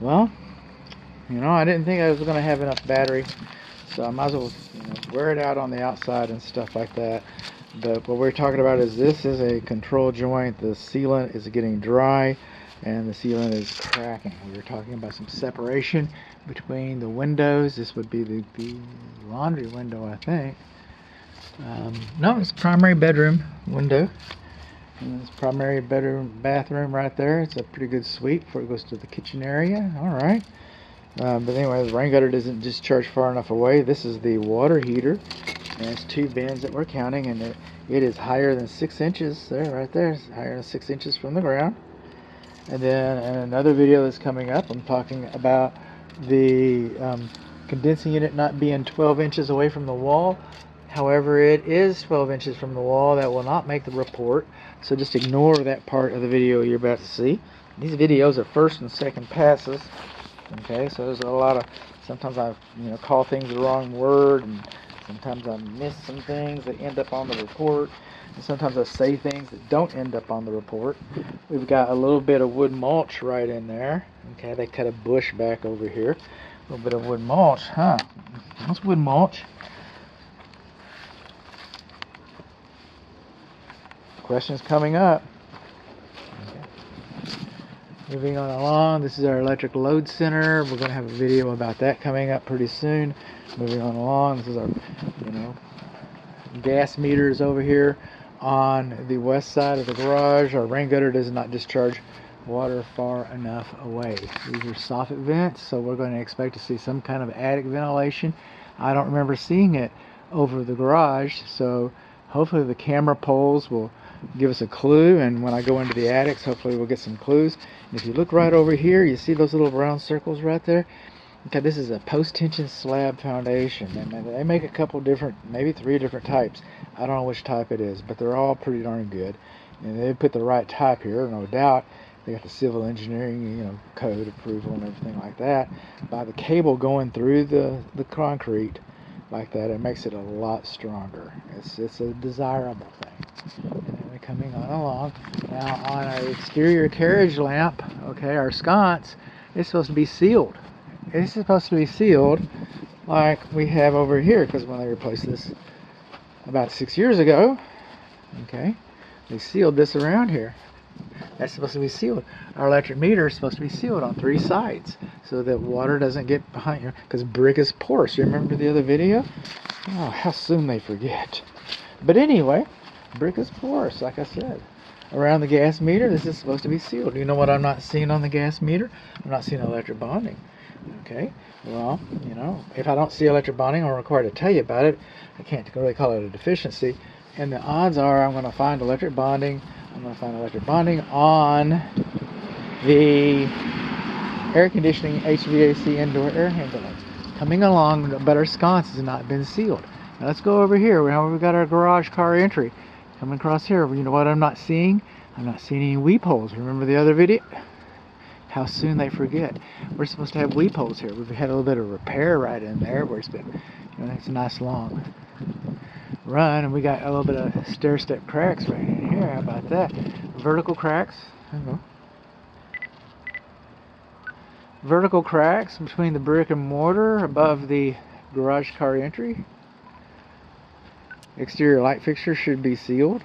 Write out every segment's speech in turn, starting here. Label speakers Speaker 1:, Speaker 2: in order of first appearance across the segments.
Speaker 1: Well, I didn't think I was going to have enough battery, so I might as well, wear it out on the outside and stuff like that. But what we're talking about is this is a control joint. The sealant is getting dry, and the sealant is cracking. We were talking about some separation between the windows. This would be the laundry window, I think. No, it's primary bedroom window. And this primary bedroom, bathroom right there. It's a pretty good suite before it goes to the kitchen area. All right. But anyway, the rain gutter doesn't discharge far enough away. This is the water heater. And it's 2 bins that we're counting, and it is higher than 6 inches. There, right there, it's higher than 6 inches from the ground. And then in another video that's coming up, I'm talking about the condensing unit not being 12 inches away from the wall. However, it is 12 inches from the wall. That will not make the report, so just ignore that part of the video you're about to see. These videos are first and second passes. Okay, so there's a lot of, sometimes I call things the wrong word, and sometimes I miss some things that end up on the report, and sometimes I say things that don't end up on the report. We've got a little bit of wood mulch right in there. Okay, they cut a bush back over here. A little bit of wood mulch, huh? That's wood mulch. Questions coming up. Okay. Moving on along, this is our electric load center. We're going to have a video about that coming up pretty soon. Moving on along, this is our, gas meters over here on the west side of the garage. Our rain gutter does not discharge water far enough away. These are soffit vents, so we're going to expect to see some kind of attic ventilation. I don't remember seeing it over the garage, so hopefully the camera poles will give us a clue, and when I go into the attics, hopefully we'll get some clues. And if you look right over here, you see those little brown circles right there? Okay, this is a post-tension slab foundation, and they make a couple different, maybe 3 different types. I don't know which type it is, but they're all pretty darn good. And they put the right type here, no doubt. They got the civil engineering, code approval and everything like that. By the cable going through the concrete like that, it makes it a lot stronger. It's a desirable thing. And we're coming on along. Now on our exterior carriage lamp, okay, our sconce, it's supposed to be sealed. It's supposed to be sealed like we have over here, because when they replaced this about 6 years ago, okay, they sealed this around here. That's supposed to be sealed. Our electric meter is supposed to be sealed on 3 sides so that water doesn't get behind you, because brick is porous. You remember the other video? Oh, how soon they forget. But anyway, brick is porous, like I said. Around the gas meter, this is supposed to be sealed. You know what I'm not seeing on the gas meter? I'm not seeing electric bonding. Okay, well, if I don't see electric bonding, I'm required to tell you about it. I can't really call it a deficiency. And the odds are I'm going to find electric bonding. I'm going to find electric bonding on the air conditioning HVAC indoor air handlers. Coming along, but our sconce has not been sealed. Now let's go over here. We've got our garage car entry. Coming across here, you know what I'm not seeing? I'm not seeing any weep holes. Remember the other video? How soon they forget. We're supposed to have weep holes here. We've had a little bit of repair right in there where it's been, it's a nice long run, and we got a little bit of stair-step cracks right in here. How about that? Vertical cracks. Vertical cracks between the brick and mortar above the garage car entry. Exterior light fixture should be sealed.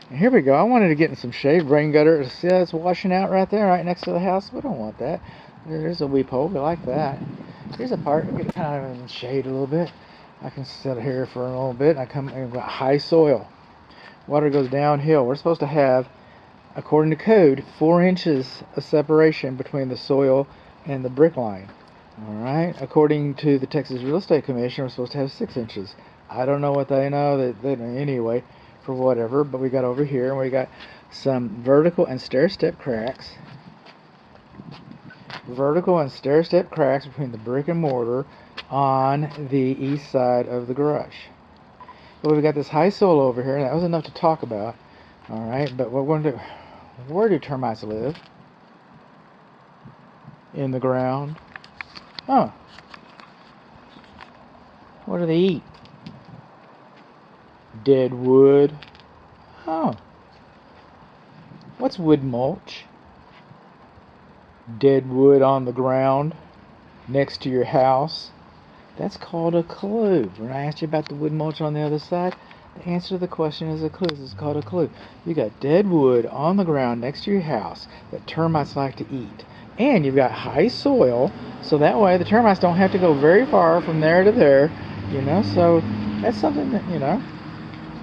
Speaker 1: And here we go. I wanted to get in some shade. Rain gutter. See how it's washing out right there, right next to the house? We don't want that. There's a weep hole. We like that. Here's a part. We get kind of in the shade a little bit. I can sit here for a little bit. I've got high soil. Water goes downhill. We're supposed to have, according to code, 4 inches of separation between the soil and the brick line. All right. According to the Texas Real Estate Commission, we're supposed to have 6 inches. I don't know what they know. Anyway, for whatever. But we got over here, and we got some vertical and stair-step cracks. Vertical and stair-step cracks between the brick and mortar on the east side of the garage. But we've got this high soil over here, and that was enough to talk about. All right. But what we're going to do? Where do termites live? In the ground. Oh. What do they eat? Dead wood. Oh. What's wood mulch? dead wood on the ground next to your house, that's called a clue. When I asked you about the wood mulch on the other side, the answer to the question is a clue. This is called a clue. You got dead wood on the ground next to your house that termites like to eat. And you've got high soil, so that way the termites don't have to go very far from there to there, so that's something that, Now,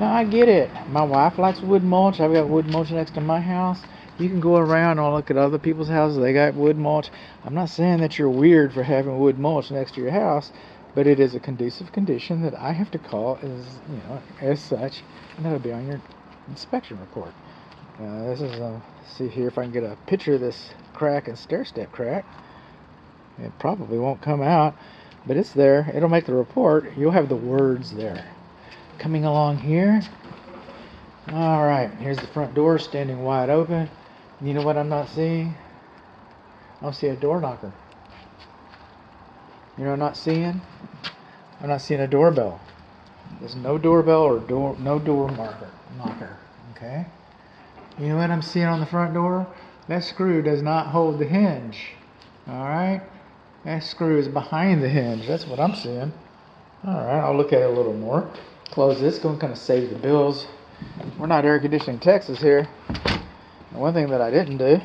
Speaker 1: I get it. My wife likes wood mulch. I've got wood mulch next to my house. You can go around and look at other people's houses. They got wood mulch. I'm not saying that you're weird for having wood mulch next to your house, but it is a conducive condition that I have to call as such, and that'll be on your inspection report. This is see here if I can get a picture of this crack and stair-step crack. It probably won't come out, but it's there. It'll make the report. You'll have the words there. Coming along here. All right, here's the front door standing wide open. You know what I'm not seeing? I don't see a door knocker. You know what I'm not seeing? I'm not seeing a doorbell. There's no doorbell or no door knocker. Okay? You know what I'm seeing on the front door? That screw does not hold the hinge. All right? That screw is behind the hinge. That's what I'm seeing. All right, I'll look at it a little more. Close this, go and kind of save the bills. We're not air conditioning Texas here. And one thing that I didn't do,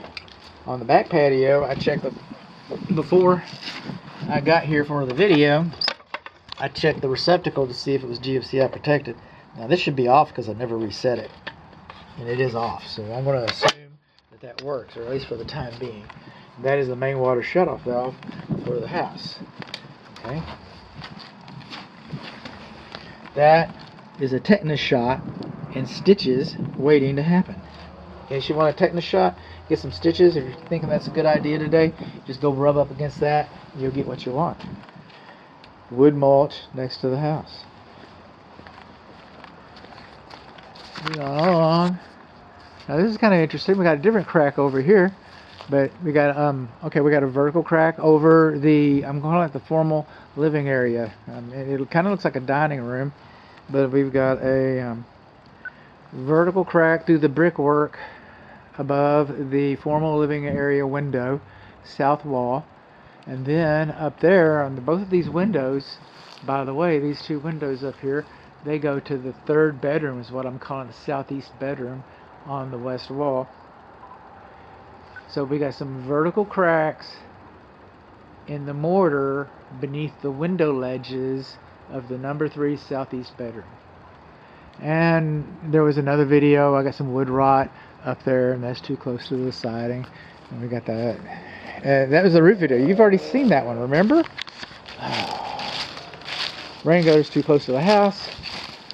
Speaker 1: on the back patio, I checked before I got here for the video, I checked the receptacle to see if it was GFCI protected. Now this should be off because I never reset it. And it is off, so I'm going to assume that works, or at least for the time being. That is the main water shutoff valve for the house. Okay. That is a tetanus shot and stitches waiting to happen. In case you want a tetanus shot, get some stitches. If you're thinking that's a good idea today, just go rub up against that and you'll get what you want. Wood mulch next to the house. Moving on along. Now this is kind of interesting. We got a different crack over here, but we got we got a vertical crack over the, I'm calling it the formal living area. It kind of looks like a dining room, but we've got a vertical crack through the brickwork above the formal living area window, south wall, and then up there on both of these windows. By the way, these two windows up here, they go to the third bedroom, is what I'm calling the southeast bedroom on the west wall. So we got some vertical cracks in the mortar beneath the window ledges of the number 3 southeast bedroom. And there was another video, I got some wood rot up there, and that's too close to the siding, and we got that. That was the roof video. You've already seen that one, remember? Rain gutters too close to the house,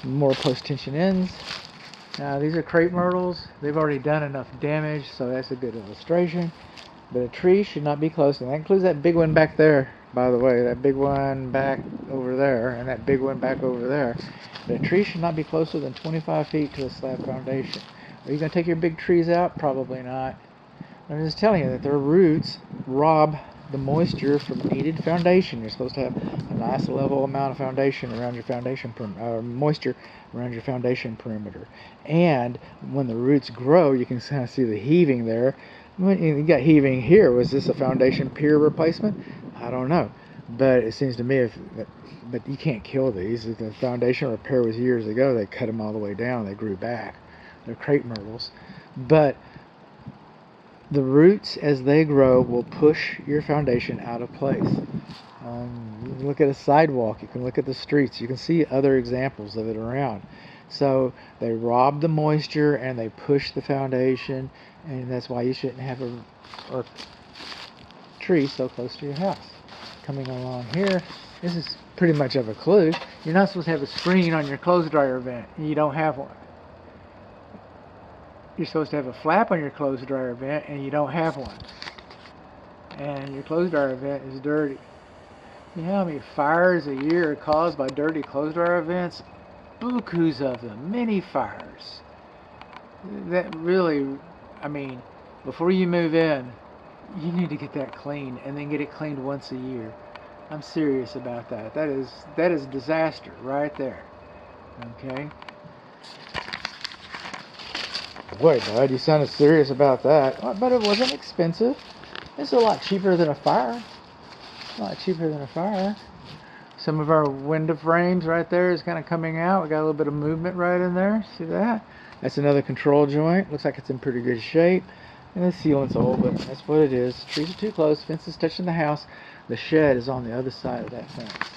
Speaker 1: more post-tension ends. Now these are crepe myrtles. They've already done enough damage, so that's a good illustration. But a tree should not be close, and that includes that big one back there, by the way, that big one back over there, and that big one back over there. But a tree should not be closer than 25 feet to a slab foundation. Are you going to take your big trees out? Probably not. I'm just telling you that their roots rob the moisture from needed foundation. You're supposed to have a nice level amount of foundation around your foundation, moisture around your foundation perimeter. And when the roots grow, you can kind of see the heaving there. When you got heaving here, was this a foundation pier replacement? I don't know, but it seems to me but you can't kill these. If the foundation repair was years ago, they cut them all the way down. They grew back. They're crepe myrtles, but the roots, as they grow, will push your foundation out of place. You can look at a sidewalk. You can look at the streets. You can see other examples of it around. So they rob the moisture and they push the foundation, and that's why you shouldn't have a tree so close to your house. Coming along here, this is pretty much of a clue. You're not supposed to have a screen on your clothes dryer vent. You don't have one. You're supposed to have a flap on your clothes dryer vent, and you don't have one. And your clothes dryer vent is dirty. You know how many fires a year are caused by dirty clothes dryer vents? Bukus of them, many fires. That really, I mean, before you move in, you need to get that cleaned, and then get it cleaned once a year. I'm serious about that. That is disaster right there. Okay. Boy, bud, you sounded serious about that. But it wasn't expensive. It's a lot cheaper than a fire. A lot cheaper than a fire. Some of our window frames right there is kind of coming out. We got a little bit of movement right in there. See that? That's another control joint. Looks like it's in pretty good shape. And the sealant's old, but that's what it is. Trees are too close. Fence is touching the house. The shed is on the other side of that fence.